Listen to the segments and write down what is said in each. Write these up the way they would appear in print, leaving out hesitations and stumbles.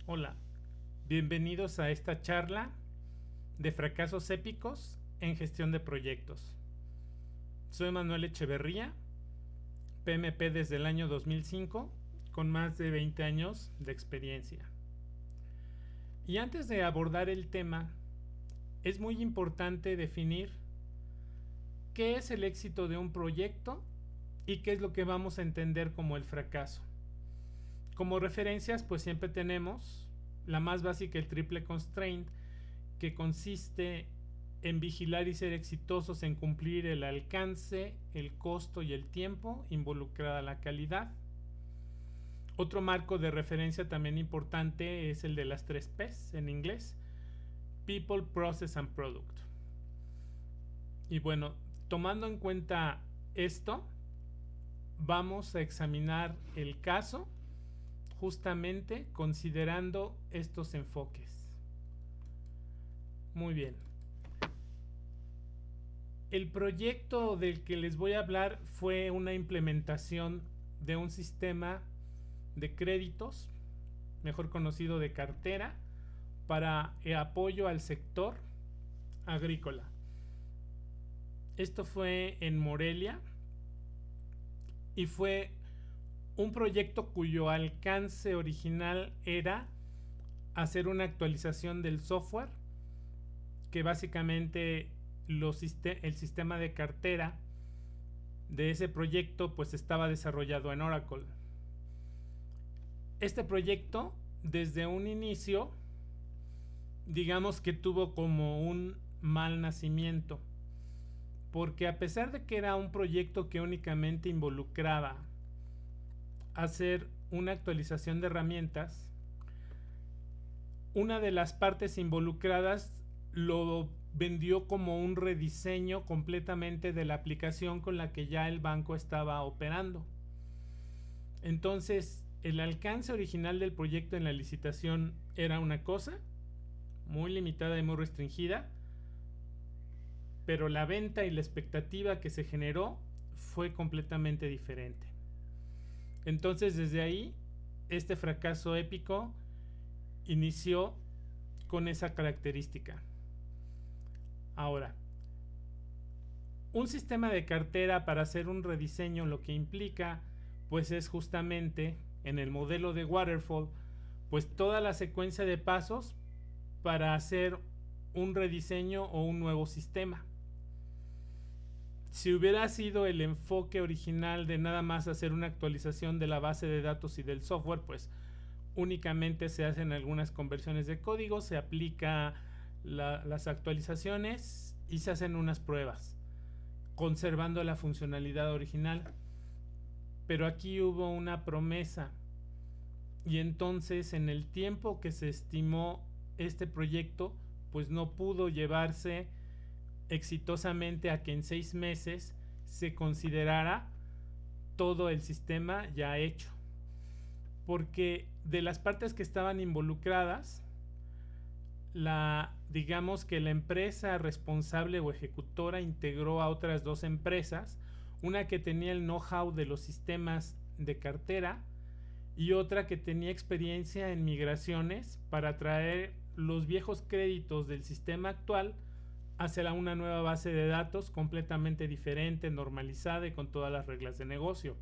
Hola, bienvenidos a esta charla de fracasos épicos en gestión de proyectos. Soy Manuel Echeverría, PMP desde el año 2005, con más de 20 años de experiencia. Y antes de abordar el tema, es muy importante definir qué es el éxito de un proyecto y qué es lo que vamos a entender como el fracaso. Como referencias, pues siempre tenemos la más básica, el triple constraint, que consiste en vigilar y ser exitosos en cumplir el alcance, el costo y el tiempo involucrada la calidad. Otro marco de referencia también importante es el de las 3 P's en inglés: People, Process and Product. Y bueno, tomando en cuenta esto, vamos a examinar el caso justamente considerando estos enfoques. Muy bien. El proyecto del que les voy a hablar fue una implementación de un sistema de créditos, mejor conocido de cartera, para apoyo al sector agrícola. Esto fue en Morelia y fue un proyecto cuyo alcance original era hacer una actualización del software, que básicamente el sistema de cartera de ese proyecto pues estaba desarrollado en Oracle. Este proyecto desde un inicio, digamos que tuvo como un mal nacimiento, porque a pesar de que era un proyecto que únicamente involucraba hacer una actualización de herramientas, una de las partes involucradas lo vendió como un rediseño completamente de la aplicación con la que ya el banco estaba operando. Entonces, el alcance original del proyecto en la licitación era una cosa muy limitada y muy restringida, pero la venta y la expectativa que se generó fue completamente diferente. Entonces, desde ahí, este fracaso épico inició con esa característica. Ahora, un sistema de cartera para hacer un rediseño lo que implica pues es justamente en el modelo de Waterfall pues toda la secuencia de pasos para hacer un rediseño o un nuevo sistema. Si hubiera sido el enfoque original de nada más hacer una actualización de la base de datos y del software, pues únicamente se hacen algunas conversiones de código, se aplica las actualizaciones y se hacen unas pruebas, conservando la funcionalidad original. Pero aquí hubo una promesa, y entonces en el tiempo que se estimó este proyecto, pues no pudo llevarse exitosamente a que en 6 meses se considerara todo el sistema ya hecho. Porque de las partes que estaban involucradas, digamos que la empresa responsable o ejecutora integró a otras 2 empresas, una que tenía el know-how de los sistemas de cartera y otra que tenía experiencia en migraciones para traer los viejos créditos del sistema actual hacia una nueva base de datos completamente diferente, normalizada y con todas las reglas de negocio.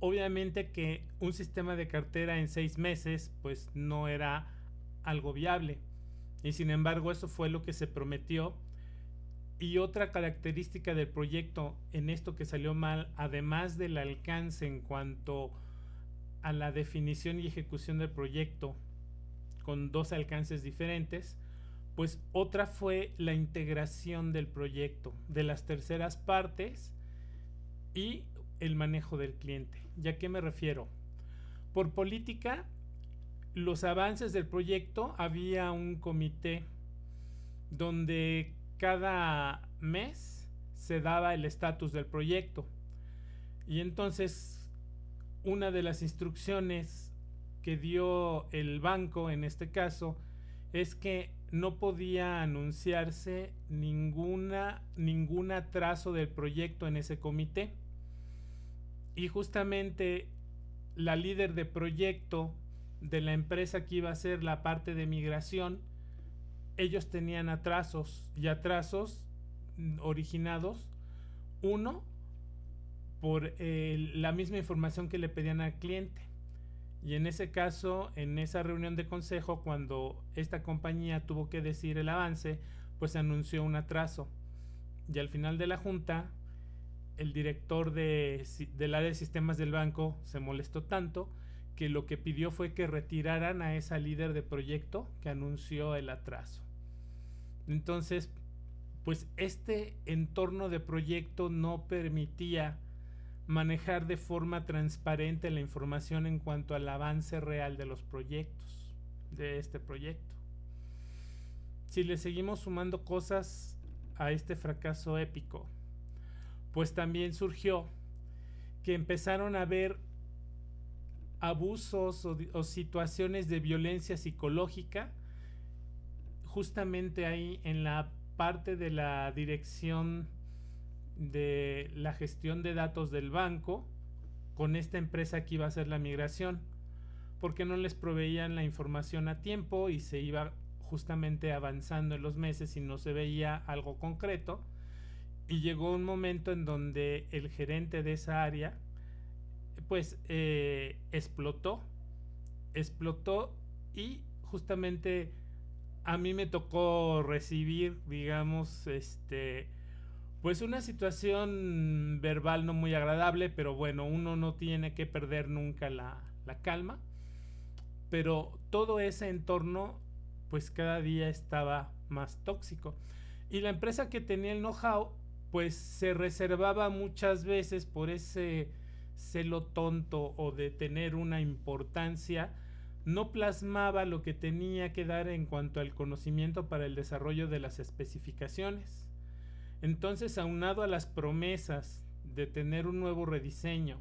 Obviamente que un sistema de cartera en 6 meses pues no era algo viable, y sin embargo eso fue lo que se prometió. Y otra característica del proyecto en esto que salió mal, además del alcance en cuanto a la definición y ejecución del proyecto con 2 alcances diferentes, pues otra fue la integración del proyecto, de las terceras partes y el manejo del cliente. ¿Y a qué me refiero? Por política, los avances del proyecto, había un comité donde cada mes se daba el estatus del proyecto, y entonces una de las instrucciones que dio el banco en este caso es que no podía anunciarse ningún atraso del proyecto en ese comité. Y justamente la líder de proyecto de la empresa que iba a hacer la parte de migración, ellos tenían atrasos originados, uno, por la misma información que le pedían al cliente. Y en ese caso, en esa reunión de consejo, cuando esta compañía tuvo que decir el avance, pues anunció un atraso. Y al final de la junta, el director del área de sistemas del banco se molestó tanto que lo que pidió fue que retiraran a esa líder de proyecto que anunció el atraso. Entonces, pues este entorno de proyecto no permitía manejar de forma transparente la información en cuanto al avance real de los proyectos, de este proyecto. Si le seguimos sumando cosas a este fracaso épico, pues también surgió que empezaron a haber abusos o situaciones de violencia psicológica justamente ahí en la parte de la dirección de la gestión de datos del banco con esta empresa que iba a hacer la migración, porque no les proveían la información a tiempo y se iba justamente avanzando en los meses y no se veía algo concreto. Y llegó un momento en donde el gerente de esa área pues explotó y justamente a mí me tocó recibir, digamos, pues una situación verbal no muy agradable, pero bueno, uno no tiene que perder nunca la calma. Pero todo ese entorno pues cada día estaba más tóxico. Y la empresa que tenía el know-how pues se reservaba muchas veces por ese celo tonto o de tener una importancia, no plasmaba lo que tenía que dar en cuanto al conocimiento para el desarrollo de las especificaciones. Entonces, aunado a las promesas de tener un nuevo rediseño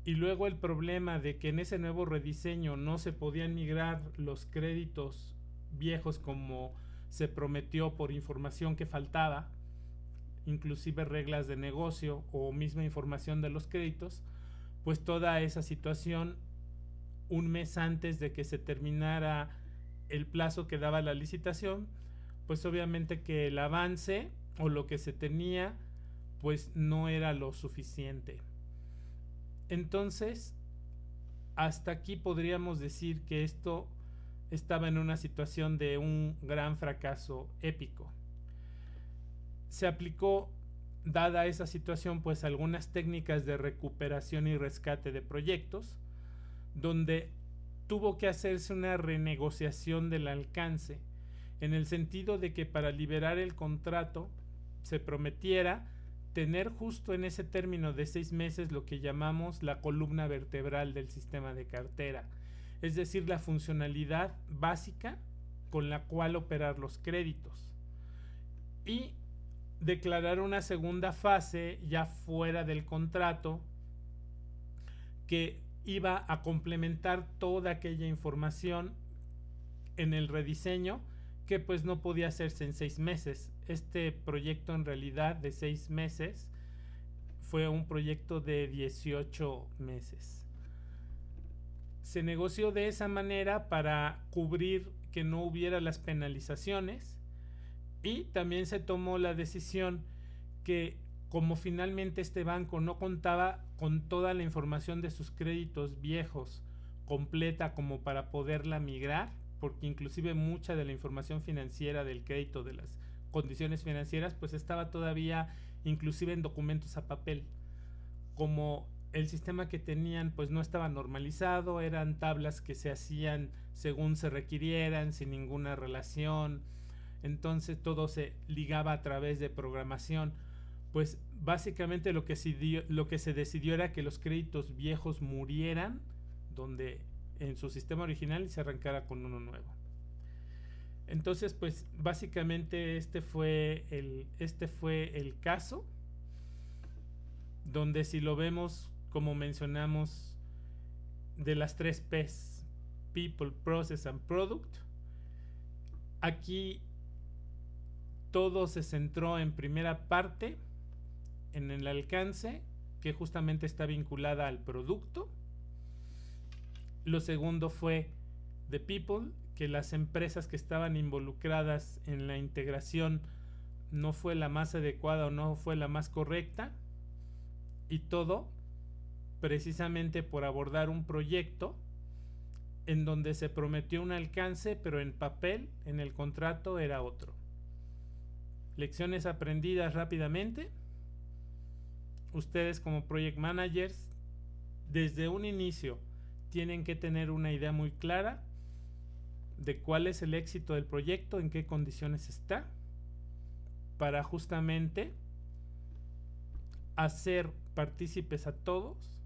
y luego el problema de que en ese nuevo rediseño no se podían migrar los créditos viejos como se prometió por información que faltaba, inclusive reglas de negocio o misma información de los créditos, pues toda esa situación, un mes antes de que se terminara el plazo que daba la licitación, pues obviamente que el avance o lo que se tenía pues no era lo suficiente. Entonces, hasta aquí podríamos decir que esto estaba en una situación de un gran fracaso épico. Se aplicó, dada esa situación, pues algunas técnicas de recuperación y rescate de proyectos, donde tuvo que hacerse una renegociación del alcance, en el sentido de que para liberar el contrato se prometiera tener justo en ese término de 6 meses lo que llamamos la columna vertebral del sistema de cartera, es decir, la funcionalidad básica con la cual operar los créditos, y declarar una segunda fase ya fuera del contrato que iba a complementar toda aquella información en el rediseño que pues no podía hacerse en 6 meses. Este proyecto en realidad de 6 meses fue un proyecto de 18 meses. Se negoció de esa manera para cubrir que no hubiera las penalizaciones, y también se tomó la decisión que como finalmente este banco no contaba con toda la información de sus créditos viejos completa como para poderla migrar, porque inclusive mucha de la información financiera del crédito, de las condiciones financieras, pues estaba todavía inclusive en documentos a papel. Como el sistema que tenían pues no estaba normalizado, eran tablas que se hacían según se requirieran, sin ninguna relación, entonces todo se ligaba a través de programación. Pues básicamente lo que se decidió era que los créditos viejos murieran donde en su sistema original y se arrancara con uno nuevo. Entonces pues básicamente este fue el caso, donde si lo vemos como mencionamos de las 3 P's, People, Process and Product, aquí todo se centró en primera parte en el alcance, que justamente está vinculada al producto. Lo segundo fue the people, que las empresas que estaban involucradas en la integración no fue la más adecuada o no fue la más correcta, y todo precisamente por abordar un proyecto en donde se prometió un alcance, pero en papel, en el contrato, era otro. Lecciones aprendidas rápidamente. Ustedes como project managers, desde un inicio, tienen que tener una idea muy clara de cuál es el éxito del proyecto, en qué condiciones está, para justamente hacer partícipes a todos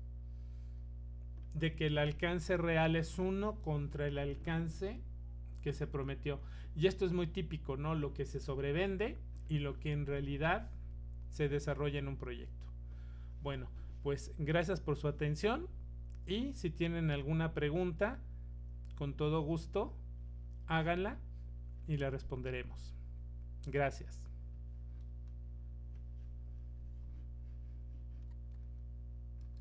de que el alcance real es uno contra el alcance que se prometió. Y esto es muy típico, ¿no? Lo que se sobrevende y lo que en realidad se desarrolla en un proyecto. Bueno, pues gracias por su atención, y si tienen alguna pregunta, con todo gusto, háganla y la responderemos. Gracias.